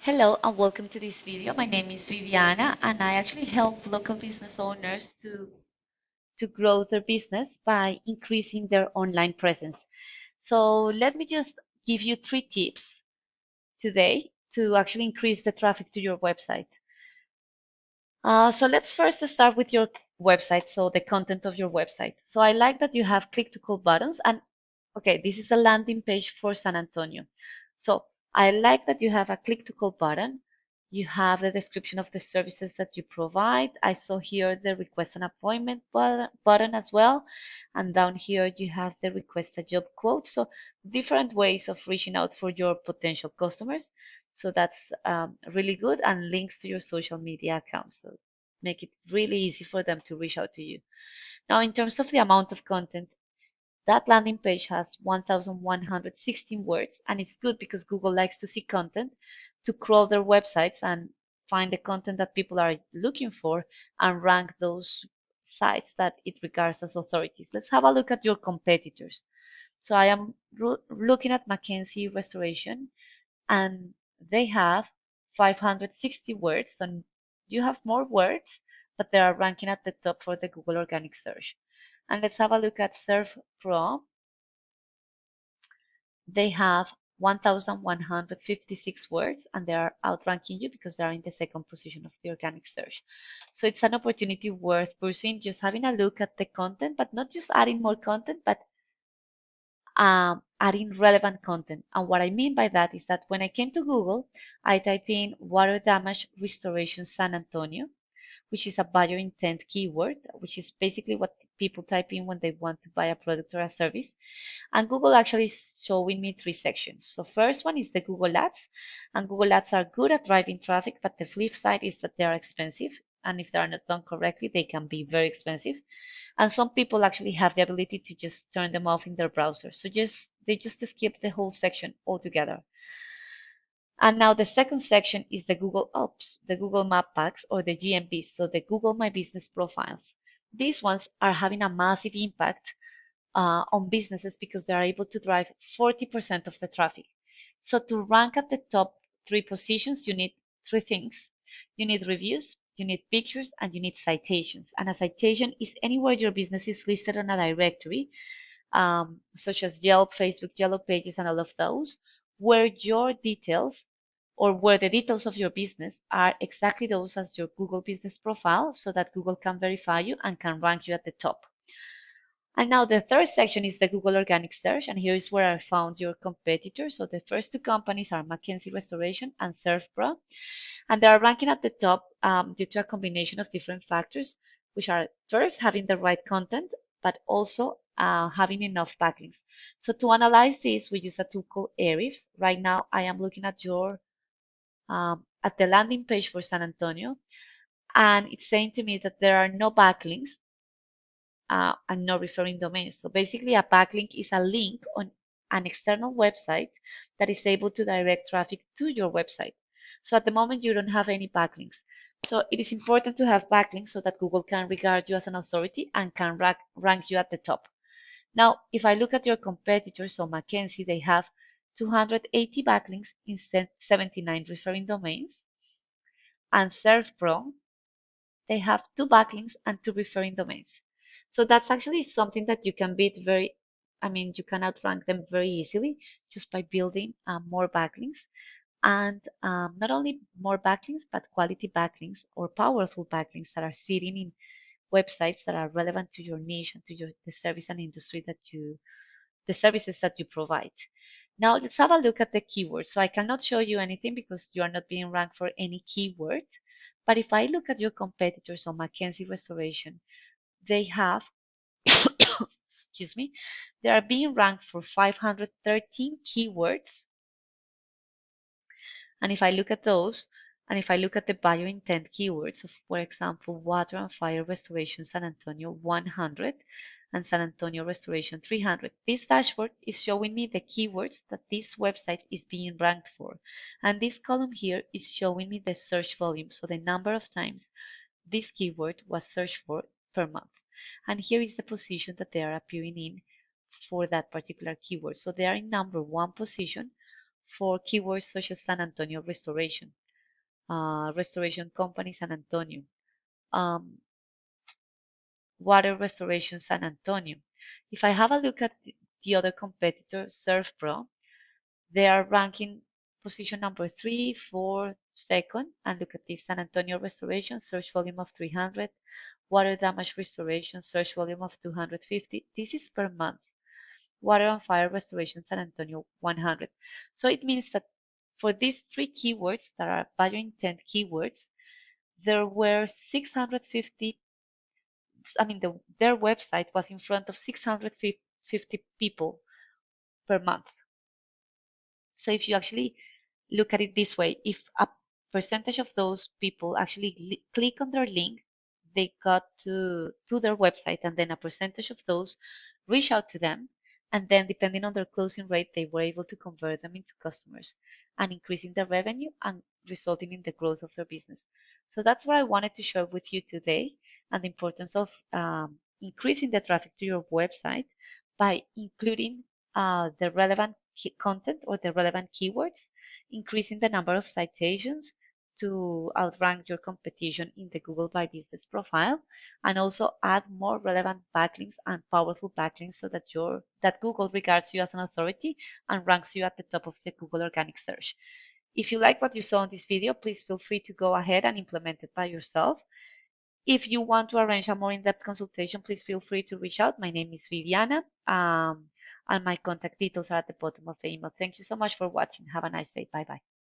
Hello and welcome to this video. My name is Viviana and I actually help local business owners to grow their business by increasing their online presence. So let me just give you 3 tips today to actually increase the traffic to your website. So let's first start with your website, so the content of your website. So I like that you have click to call buttons and okay, this is a landing page for San Antonio. So I like that you have a click to call button. You have the description of the services that you provide. I saw here the request an appointment button as well. And down here you have the request a job quote. So different ways of reaching out for your potential customers. So that's really good, and links to your social media accounts. So make it really easy for them to reach out to you. Now, in terms of the amount of content, that landing page has 1,116 words, and it's good because Google likes to see content to crawl their websites and find the content that people are looking for and rank those sites that it regards as authorities. Let's have a look at your competitors. So I am looking at Mackenzie Restoration, and they have 560 words, and you have more words, but they are ranking at the top for the Google organic search. And let's have a look at Surf Pro. They have 1,156 words, and they are outranking you because they are in the second position of the organic search. So it's an opportunity worth pursuing, just having a look at the content, but not just adding more content, but adding relevant content. And what I mean by that is that when I came to Google, I type in water damage restoration San Antonio, which is a buyer intent keyword, which is basically what people type in when they want to buy a product or a service. And Google actually is showing me 3 sections. So first one is the Google Ads, and Google Ads are good at driving traffic, but the flip side is that they are expensive. And if they are not done correctly, they can be very expensive. And some people actually have the ability to just turn them off in their browser. So they just skip the whole section altogether. And now the second section is the Google Ops, the Google Map Packs, or the GMPs, so the Google My Business profiles. These ones are having a massive impact on businesses because they are able to drive 40% of the traffic. So to rank at the top 3 positions, you need 3 things. You need reviews, you need pictures, and you need citations. And a citation is anywhere your business is listed on a directory, such as Yelp, Facebook, Yellow Pages, and all of those, where your details or where the details of your business are exactly those as your Google business profile, so that Google can verify you and can rank you at the top. And now the third section is the Google Organic Search, and here is where I found your competitors. So the first 2 companies are Mackenzie Restoration and SurfPro, and they are ranking at the top due to a combination of different factors, which are first having the right content, but also having enough backlinks. So to analyze this, we use a tool called Ahrefs. Right now, I am looking at at the landing page for San Antonio, and it's saying to me that there are no backlinks and no referring domains. So basically, a backlink is a link on an external website that is able to direct traffic to your website. So at the moment, you don't have any backlinks. So it is important to have backlinks so that Google can regard you as an authority and can rank you at the top. Now, if I look at your competitors, so Mackenzie, they have 280 backlinks in 79 referring domains, and SurfPro, they have 2 backlinks and 2 referring domains. So that's actually something that you can beat you can outrank them very easily just by building more backlinks. And not only more backlinks, but quality backlinks or powerful backlinks that are sitting in websites that are relevant to your niche and to the service and industry the services that you provide. Now let's have a look at the keywords. So I cannot show you anything because you are not being ranked for any keyword. But if I look at your competitors on Mackenzie Restoration, they have, excuse me, they are being ranked for 513 keywords. And if I look at those, and if I look at the buyer intent keywords, so for example, water and fire restoration San Antonio 100 and San Antonio restoration 300, this dashboard is showing me the keywords that this website is being ranked for. And this column here is showing me the search volume, so the number of times this keyword was searched for per month. And here is the position that they are appearing in for that particular keyword. So they are in number 1 position for keywords such as San Antonio restoration, restoration company San Antonio, um, water restoration San Antonio. If I have a look at the other competitor, SurfPro, they are ranking position number 3, 4, second. And look at this, San Antonio restoration, search volume of 300, water damage restoration, search volume of 250. This is per month. Water and fire restoration, San Antonio, 100. So it means that for these 3 keywords that are value intent keywords, there were 650, their website was in front of 650 people per month. So if you actually look at it this way, if a percentage of those people actually click on their link, they got to their website, and then a percentage of those reach out to them, and then depending on their closing rate, they were able to convert them into customers and increasing their revenue and resulting in the growth of their business. So that's what I wanted to share with you today, and the importance of increasing the traffic to your website by including the relevant content or the relevant keywords, increasing the number of citations to outrank your competition in the Google My Business profile, and also add more relevant backlinks and powerful backlinks so that Google regards you as an authority and ranks you at the top of the Google organic search. If you like what you saw in this video, please feel free to go ahead and implement it by yourself. If you want to arrange a more in-depth consultation, please feel free to reach out. My name is Viviana, and my contact details are at the bottom of the email. Thank you so much for watching. Have a nice day. Bye-bye.